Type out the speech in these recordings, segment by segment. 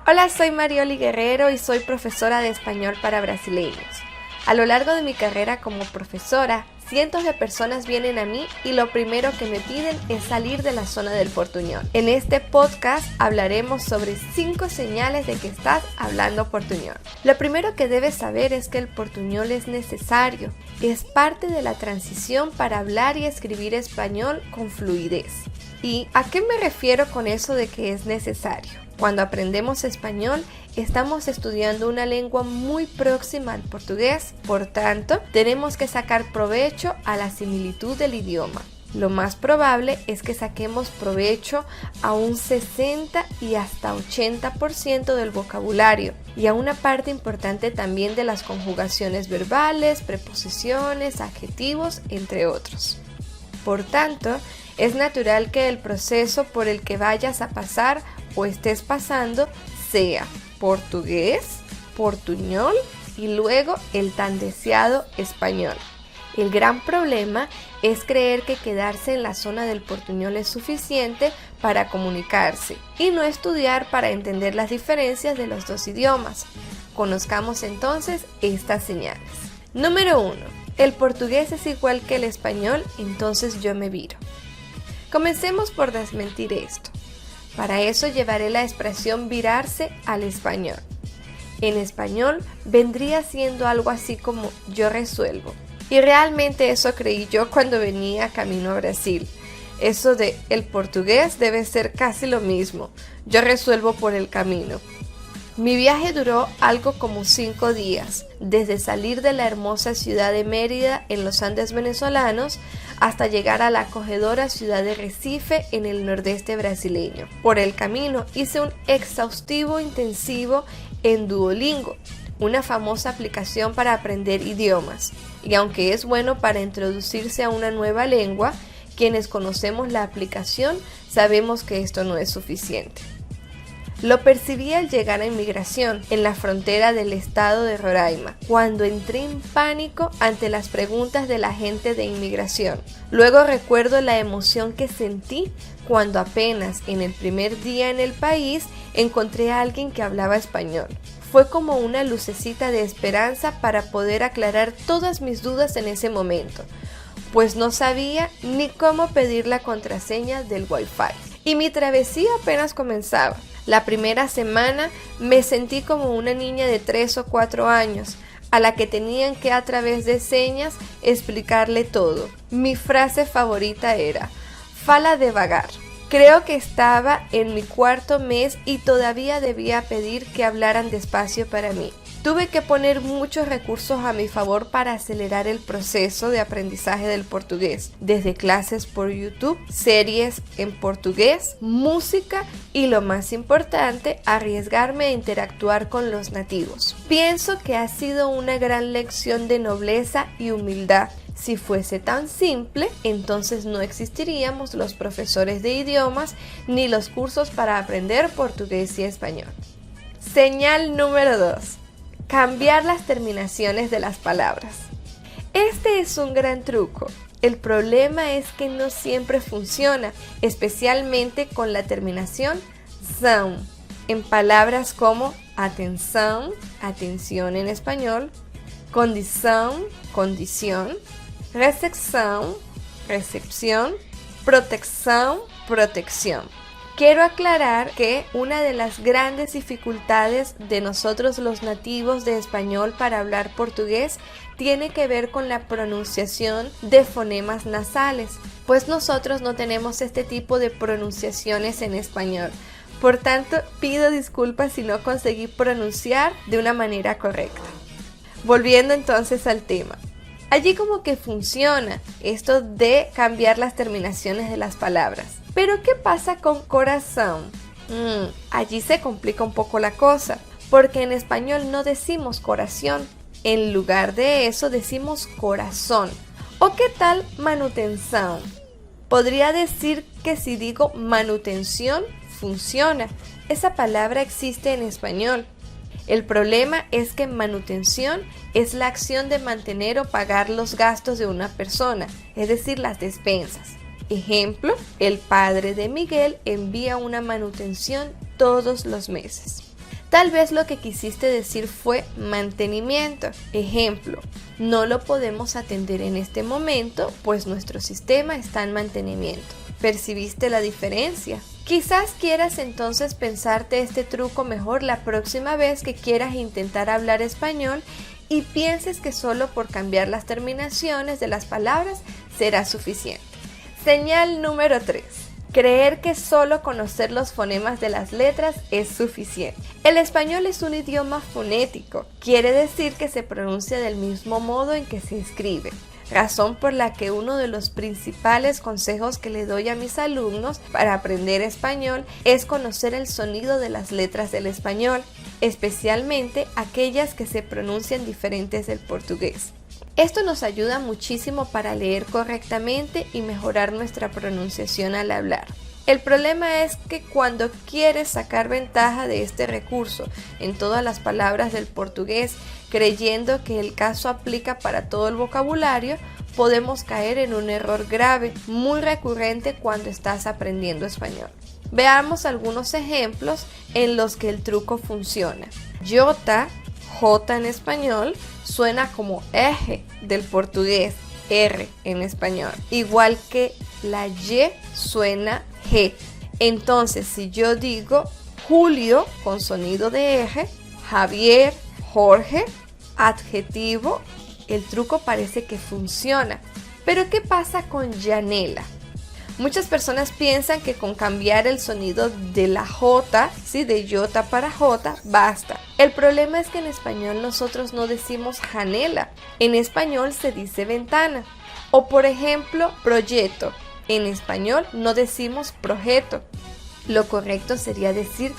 Hola, soy Marioli Guerrero y soy profesora de español para brasileños. A lo largo de mi carrera como profesora, cientos de personas vienen a mí y lo primero que me piden es salir de la zona del portuñol. En este podcast hablaremos sobre 5 señales de que estás hablando portuñol. Lo primero que debes saber es que el portuñol es necesario, es parte de la transición para hablar y escribir español con fluidez. ¿Y a qué me refiero con eso de que es necesario? Cuando aprendemos español, estamos estudiando una lengua muy próxima al portugués, por tanto, tenemos que sacar provecho a la similitud del idioma. Lo más probable es que saquemos provecho a un 60 y hasta 80% del vocabulario y a una parte importante también de las conjugaciones verbales, preposiciones, adjetivos, entre otros. Por tanto, es natural que el proceso por el que vayas a pasar o estés pasando sea portugués, portuñol y luego el tan deseado español. El gran problema es creer que quedarse en la zona del portuñol es suficiente para comunicarse y no estudiar para entender las diferencias de los dos idiomas. Conozcamos entonces estas señales. Número 1. El portugués es igual que el español, entonces yo me viro. Comencemos por desmentir esto. Para eso llevaré la expresión virarse al español. En español vendría siendo algo así como yo resuelvo. Y realmente eso creí yo cuando venía camino a Brasil. Eso de el portugués debe ser casi lo mismo. Yo resuelvo por el camino. Mi viaje duró algo como 5 días, desde salir de la hermosa ciudad de Mérida en los Andes venezolanos hasta llegar a la acogedora ciudad de Recife en el nordeste brasileño. Por el camino hice un exhaustivo intensivo en Duolingo, una famosa aplicación para aprender idiomas. Y aunque es bueno para introducirse a una nueva lengua, quienes conocemos la aplicación sabemos que esto no es suficiente. Lo percibí al llegar a inmigración en la frontera del estado de Roraima, cuando entré en pánico ante las preguntas de la gente de inmigración. Luego recuerdo la emoción que sentí cuando apenas en el primer día en el país encontré a alguien que hablaba español. Fue como una lucecita de esperanza para poder aclarar todas mis dudas en ese momento, pues no sabía ni cómo pedir la contraseña del Wi-Fi. Y mi travesía apenas comenzaba. La primera semana me sentí como una niña de 3 o 4 años, a la que tenían que a través de señas explicarle todo. Mi frase favorita era, fala devagar. Creo que estaba en mi 4.º mes y todavía debía pedir que hablaran despacio para mí. Tuve que poner muchos recursos a mi favor para acelerar el proceso de aprendizaje del portugués, desde clases por YouTube, series en portugués, música y lo más importante, arriesgarme a interactuar con los nativos. Pienso que ha sido una gran lección de nobleza y humildad. Si fuese tan simple, entonces no existiríamos los profesores de idiomas ni los cursos para aprender portugués y español. Señal número 2. Cambiar las terminaciones de las palabras. Este es un gran truco. El problema es que no siempre funciona, especialmente con la terminación zão, en palabras como atenção, atención en español, condição, condición, recepção, recepción, protecção, protección. Quiero aclarar que una de las grandes dificultades de nosotros los nativos de español para hablar portugués tiene que ver con la pronunciación de fonemas nasales, pues nosotros no tenemos este tipo de pronunciaciones en español. Por tanto, pido disculpas si no conseguí pronunciar de una manera correcta. Volviendo entonces al tema. Allí como que funciona esto de cambiar las terminaciones de las palabras. Pero ¿qué pasa con corazón? Allí se complica un poco la cosa, porque en español no decimos corazón, en lugar de eso decimos corazón. ¿O qué tal manutenção? Podría decir que si digo manutención, funciona. Esa palabra existe en español. El problema es que manutención es la acción de mantener o pagar los gastos de una persona, es decir, las despensas. Ejemplo, el padre de Miguel envía una manutención todos los meses. Tal vez lo que quisiste decir fue mantenimiento. Ejemplo, no lo podemos atender en este momento, pues nuestro sistema está en mantenimiento. ¿Percibiste la diferencia? Quizás quieras entonces pensarte este truco mejor la próxima vez que quieras intentar hablar español y pienses que solo por cambiar las terminaciones de las palabras será suficiente. Señal número 3. Creer que solo conocer los fonemas de las letras es suficiente. El español es un idioma fonético, quiere decir que se pronuncia del mismo modo en que se escribe. Razón por la que uno de los principales consejos que le doy a mis alumnos para aprender español es conocer el sonido de las letras del español, especialmente aquellas que se pronuncian diferentes del portugués. Esto nos ayuda muchísimo para leer correctamente y mejorar nuestra pronunciación al hablar. El problema es que cuando quieres sacar ventaja de este recurso en todas las palabras del portugués, creyendo que el caso aplica para todo el vocabulario, podemos caer en un error grave, muy recurrente cuando estás aprendiendo español. Veamos algunos ejemplos en los que el truco funciona. Jota, J en español, suena como eje del portugués, R en español, igual que la Y suena G. Entonces, si yo digo Julio con sonido de eje, Javier, Jorge, adjetivo, el truco parece que funciona. Pero ¿qué pasa con Yanela? Muchas personas piensan que con cambiar el sonido de la J, ¿sí? De Jota para J, basta. El problema es que en español nosotros no decimos janela. En español se dice ventana. O por ejemplo, proyecto. En español no decimos projeto. Lo correcto sería decir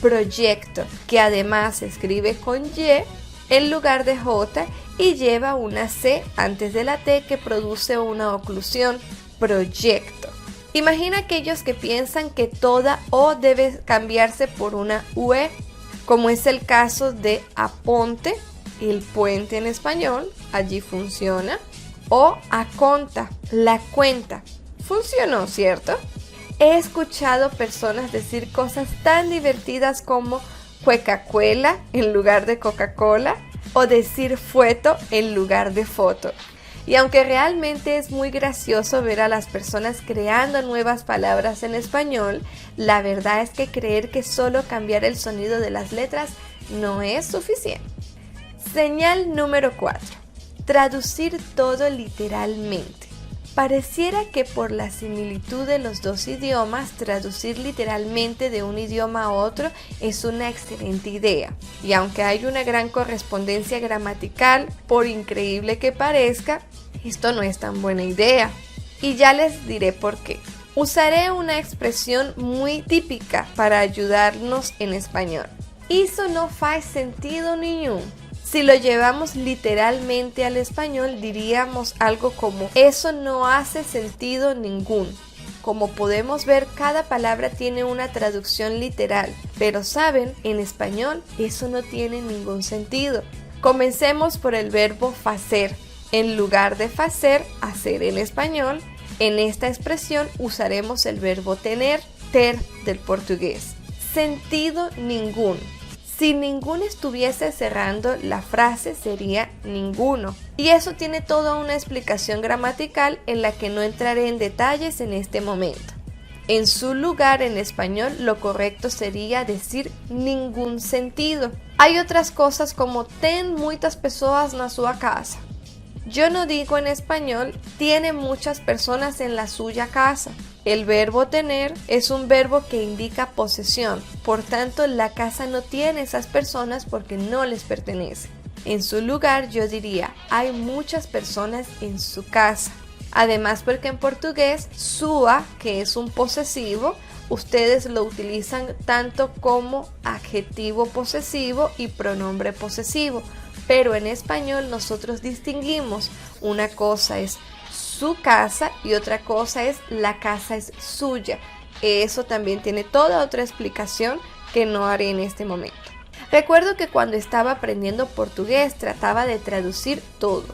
proyecto, que además se escribe con Y en lugar de J y lleva una C antes de la T que produce una oclusión. Proyecto. Imagina aquellos que piensan que toda O debe cambiarse por una UE, como es el caso de aponte, el puente en español, allí funciona, o aconta, la cuenta. Funcionó, ¿cierto? He escuchado personas decir cosas tan divertidas como cuecacuela en lugar de Coca-Cola o decir fueto en lugar de foto. Y aunque realmente es muy gracioso ver a las personas creando nuevas palabras en español, la verdad es que creer que solo cambiar el sonido de las letras no es suficiente. Señal número 4. Traducir todo literalmente. Pareciera que por la similitud de los dos idiomas, traducir literalmente de un idioma a otro es una excelente idea. Y aunque hay una gran correspondencia gramatical, por increíble que parezca, esto no es tan buena idea. Y ya les diré por qué. Usaré una expresión muy típica para ayudarnos en español. Isso no faz sentido nenhum. Si lo llevamos literalmente al español, diríamos algo como eso no hace sentido ningún. Como podemos ver, cada palabra tiene una traducción literal, pero saben, en español eso no tiene ningún sentido. Comencemos por el verbo facer. En lugar de facer, hacer en español, en esta expresión usaremos el verbo tener, ter del portugués. Sentido ningún. Si ninguno estuviese cerrando la frase sería ninguno. Y eso tiene toda una explicación gramatical en la que no entraré en detalles en este momento. En su lugar en español lo correcto sería decir ningún sentido. Hay otras cosas como ten muitas pessoas na sua casa. Yo no digo en español tiene muchas personas en la suya casa. El verbo tener es un verbo que indica posesión, por tanto la casa no tiene esas personas porque no les pertenece. En su lugar yo diría hay muchas personas en su casa. Además porque en portugués sua, que es un posesivo, ustedes lo utilizan tanto como adjetivo posesivo y pronombre posesivo, pero en español nosotros distinguimos, una cosa es su casa y otra cosa es la casa es suya. Eso también tiene toda otra explicación que no haré en este momento. Recuerdo que cuando estaba aprendiendo portugués trataba de traducir todo,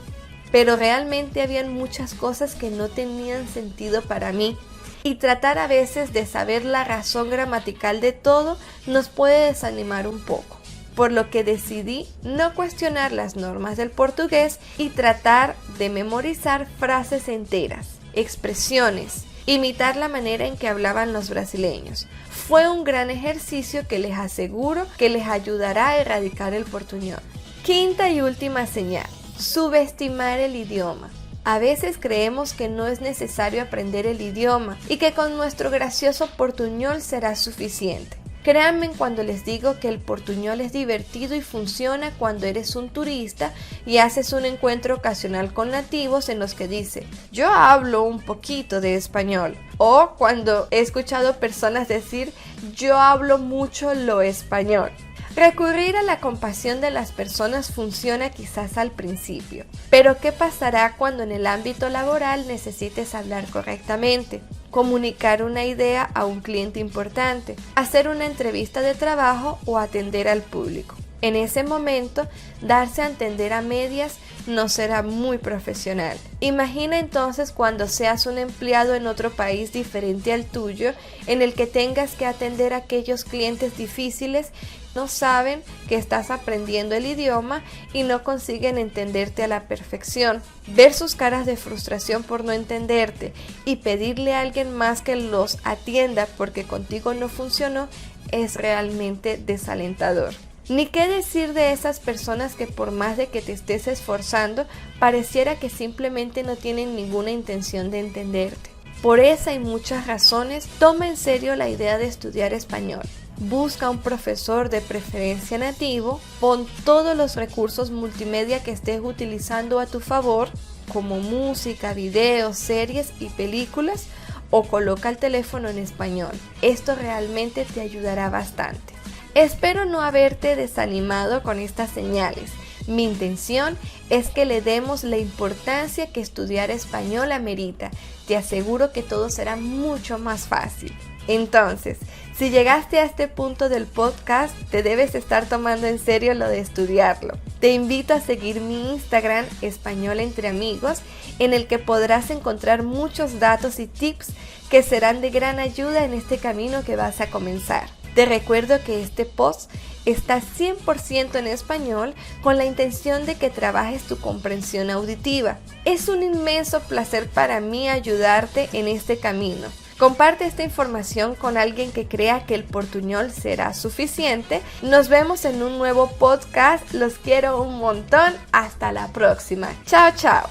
pero realmente habían muchas cosas que no tenían sentido para mí. Y tratar a veces de saber la razón gramatical de todo nos puede desanimar un poco. por lo que decidí no cuestionar las normas del portugués y tratar de memorizar frases enteras, expresiones, imitar la manera en que hablaban los brasileños. Fue un gran ejercicio que les aseguro que les ayudará a erradicar el portuñol. Quinta y última señal: subestimar el idioma. A veces creemos que no es necesario aprender el idioma y que con nuestro gracioso portuñol será suficiente. Créanme cuando les digo que el portuñol es divertido y funciona cuando eres un turista y haces un encuentro ocasional con nativos en los que dice: yo hablo un poquito de español. O cuando he escuchado personas decir: yo hablo mucho lo español. Recurrir a la compasión de las personas funciona quizás al principio, pero ¿qué pasará cuando en el ámbito laboral necesites hablar correctamente, comunicar una idea a un cliente importante, hacer una entrevista de trabajo o atender al público? En ese momento, darse a entender a medias no será muy profesional. Imagina entonces cuando seas un empleado en otro país diferente al tuyo, en el que tengas que atender a aquellos clientes difíciles, no saben que estás aprendiendo el idioma y no consiguen entenderte a la perfección. Ver sus caras de frustración por no entenderte y pedirle a alguien más que los atienda porque contigo no funcionó es realmente desalentador. Ni qué decir de esas personas que por más de que te estés esforzando, pareciera que simplemente no tienen ninguna intención de entenderte. Por esa y muchas razones, toma en serio la idea de estudiar español. Busca un profesor de preferencia nativo, pon todos los recursos multimedia que estés utilizando a tu favor, como música, videos, series y películas, o coloca el teléfono en español. Esto realmente te ayudará bastante. Espero no haberte desanimado con estas señales. Mi intención es que le demos la importancia que estudiar español amerita. Te aseguro que todo será mucho más fácil. Entonces, si llegaste a este punto del podcast, te debes estar tomando en serio lo de estudiarlo. Te invito a seguir mi Instagram, Español Entre Amigos, en el que podrás encontrar muchos datos y tips que serán de gran ayuda en este camino que vas a comenzar. Te recuerdo que este post está 100% en español con la intención de que trabajes tu comprensión auditiva. Es un inmenso placer para mí ayudarte en este camino. Comparte esta información con alguien que crea que el portuñol será suficiente. Nos vemos en un nuevo podcast. Los quiero un montón. Hasta la próxima. Chao, chao.